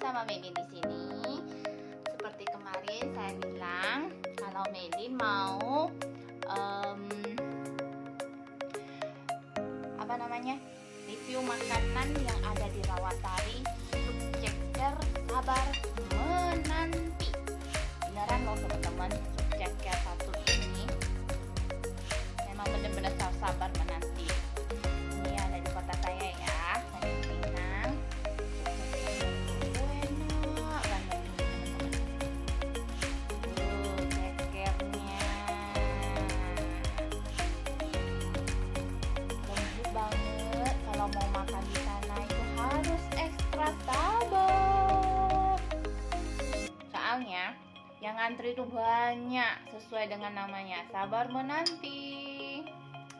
bersama Melin di sini. Seperti kemarin saya bilang, kalau Melin mau review makanan yang ada di Rawatari Sup Sabar Menanti. Beneran loh teman-teman, Sup satu ini memang benar-benar sabar menanti. Ini ada di kota saya ya, saya di Pinang. Enak banget teman-teman. Cekernya lembut banget. Kalau mau makan di sana itu harus ekstra sabar. Soalnya yang antri itu banyak, sesuai dengan namanya, sabar menanti.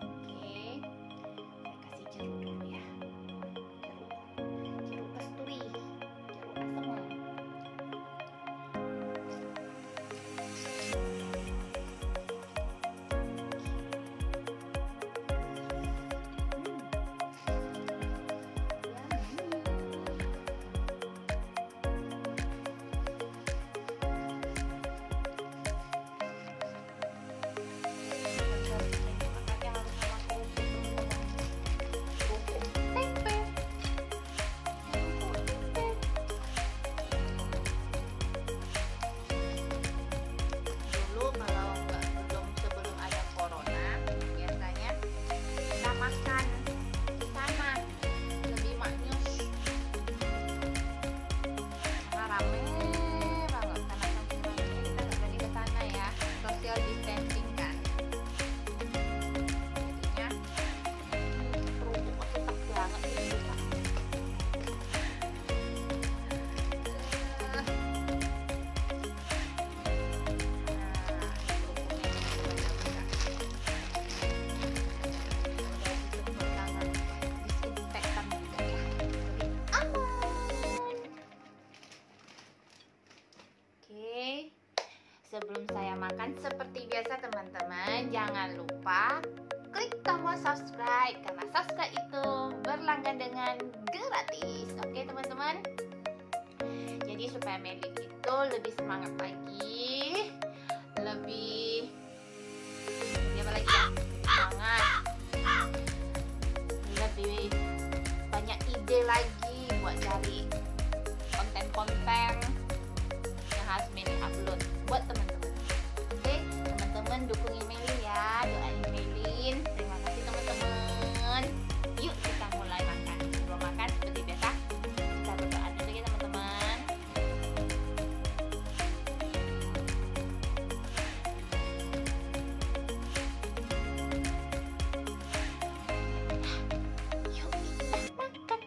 Oke, saya kasih jeruk dulu ya. Jeruk kasturi, jeruk asem. Sebelum saya makan, seperti biasa teman-teman, jangan lupa klik tombol subscribe, karena subscribe itu berlangganan dengan gratis. Oke teman-teman, jadi supaya Melin itu lebih semangat lagi, lebih apa lagi ya, semangat, lebih banyak ide lagi buat cari konten-konten yang harus Melin upload buat teman-teman. Oke, teman-teman dukungin Melin ya, doain Melin. Terima kasih teman-teman. Yuk kita mulai makan. Sebelum makan seperti biasa, kita berdoa dulu ya teman-teman. Yuk kita makan.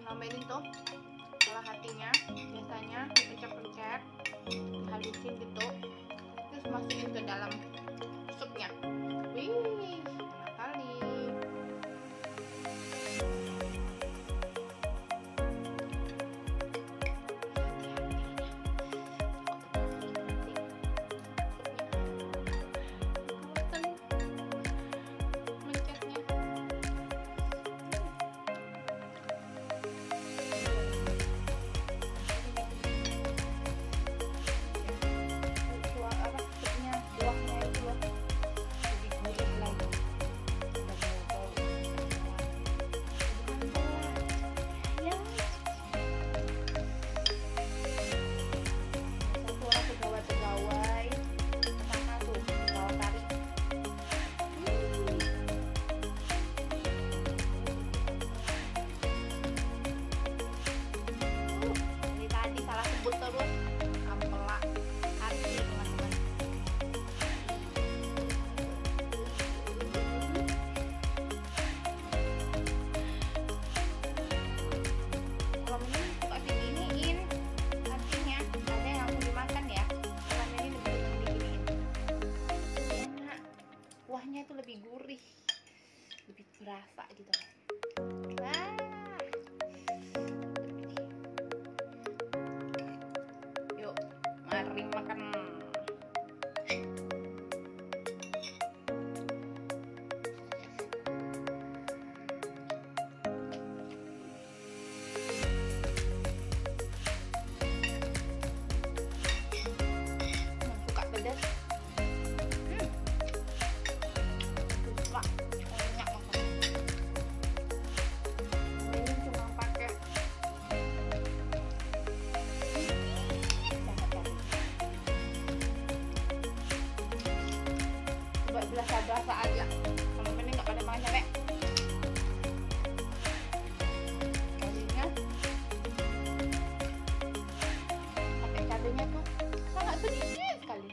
Nambahin tuh olah hatinya, biasanya dipencet-pencet, dihalusin gitu, terus masukin ke dalam supnya. Wih, enak kali. Kuahnya itu lebih gurih, lebih berasa gitu. Wah, yuk mari makan. Suka pedas. Berasa-berasa aja. Kalau ini nggak pada makan cabai. Kalinya pakai cabenya tuh sangat sedikit sekali.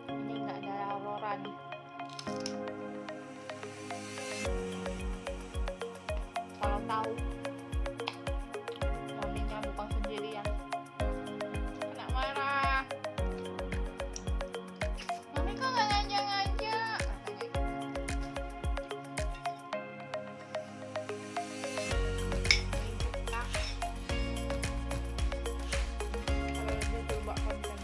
Ini nggak ada aurora nih. Tahu suaminya bukan sendirian, anak marah, mami kok nggak ngajak-ngajak, kalau dia coba konten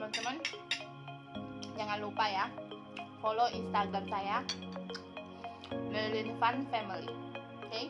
teman-teman, jangan lupa ya follow Instagram saya Melin Fun Family, oke?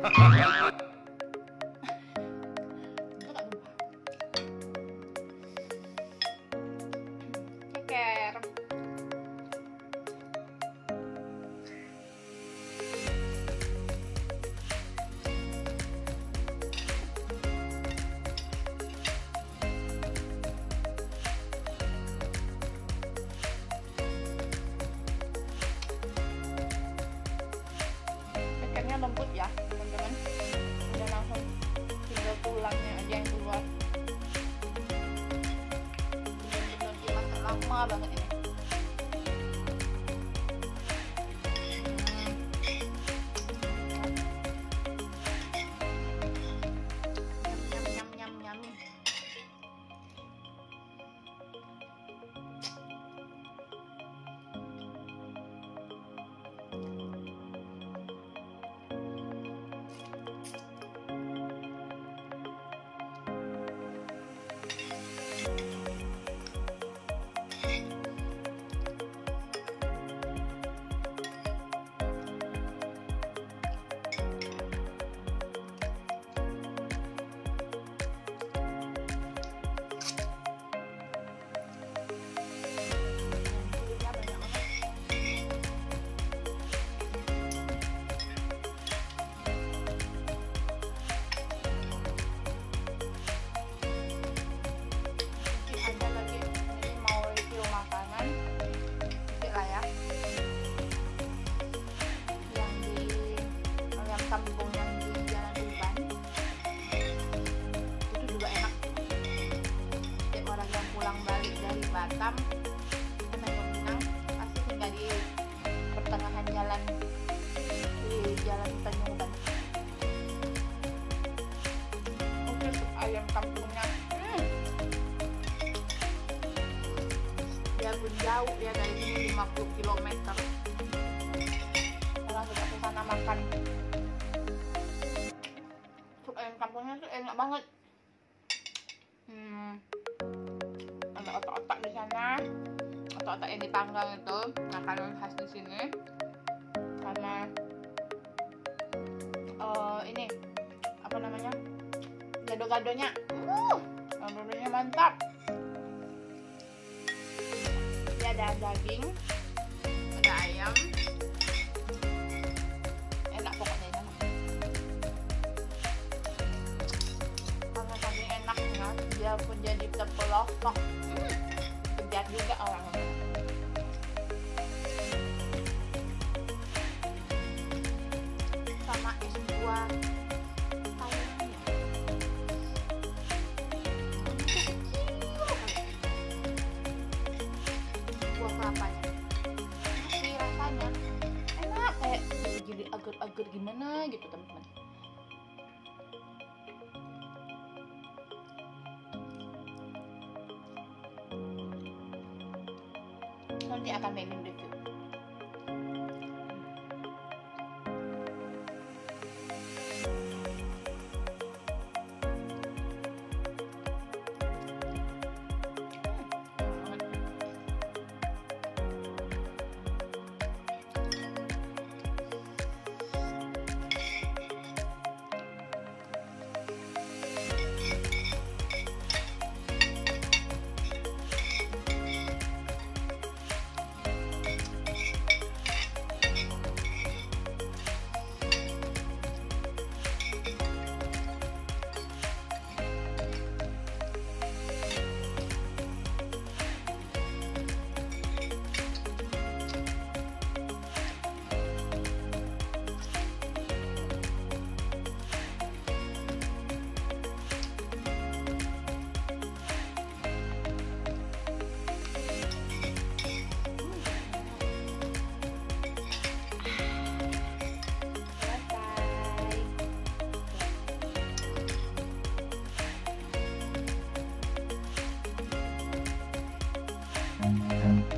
Ceker. Cekernya lembut ya teman-teman, udah langsung tinggal tulangnya aja yang keluar. Bener-bener dimasak lama banget ini. Nyam nyam nyam nyam. Batam, Minang, pasti tinggal di pertengahan jalan, di jalan Tanjungan. Oke, sup ayam kampungnya. Biarpun jauh ya dari sini 50 km. Orang sudah ke sana makan. Sup ayam kampungnya tuh enak banget. Ada otak-otak di sana, otak-otak yang dipanggang itu makanan khas di sini. Sama ini apa namanya, gado-gadonya, gado-gadonya mantap. Dia ada daging, ada ayam, enak pokoknya ini. Karena saking enaknya, dia pun jadi terpelosok. Kejar juga orang. Sama es buah Thailand ya. Buah kelapanya. Masih rasanya enak, kayak jadi agar-agar gimana gitu teman-teman. Nanti akan mainin review.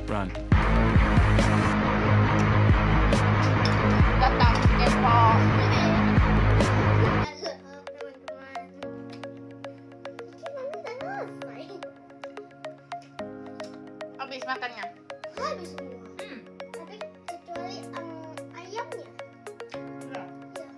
Run. Datang Depok. Habis makannya. Habis semua. Tapi kecuali ayamnya. Ya. Ya.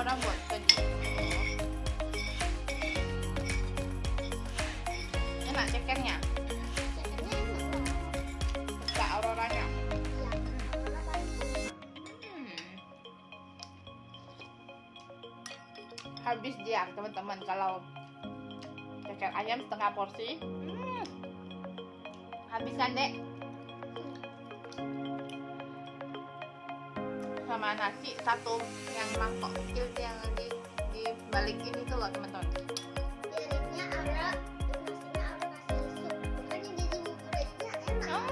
orang buat tadi. Enak cekernya. Cekernya enak lah. Suka auroranya. Iya, Aurora paling suka. Habis dia teman-teman kalau ceker ayam setengah porsi. Habis kan dek? Sama nasi satu yang mangkok kecil yang di balik ini tuh loh teman-teman. Piringnya Aura, nasinya Aura kasih sup. Makanya jadi udah enak.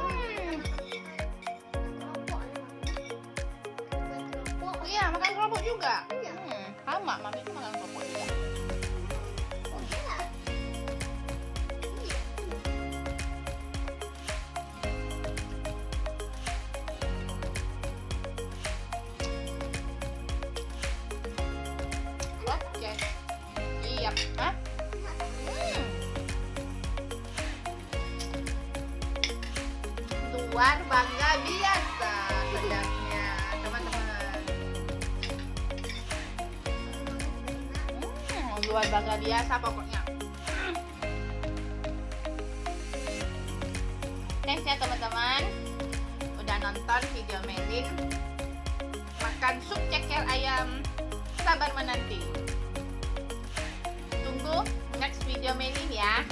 Keropok emang. Buat keropok. Iya, makan keropok juga. Iya. Sama, mami itu makan keropok juga. Oh iya. Iya. Oke. Iya. Hah? Luar bangga biasa sedapnya teman-teman. Luar bangga biasa pokoknya. Thanks ya teman-teman udah nonton video Melin makan sup ceker ayam sabar menanti. Tunggu next video Melin ya.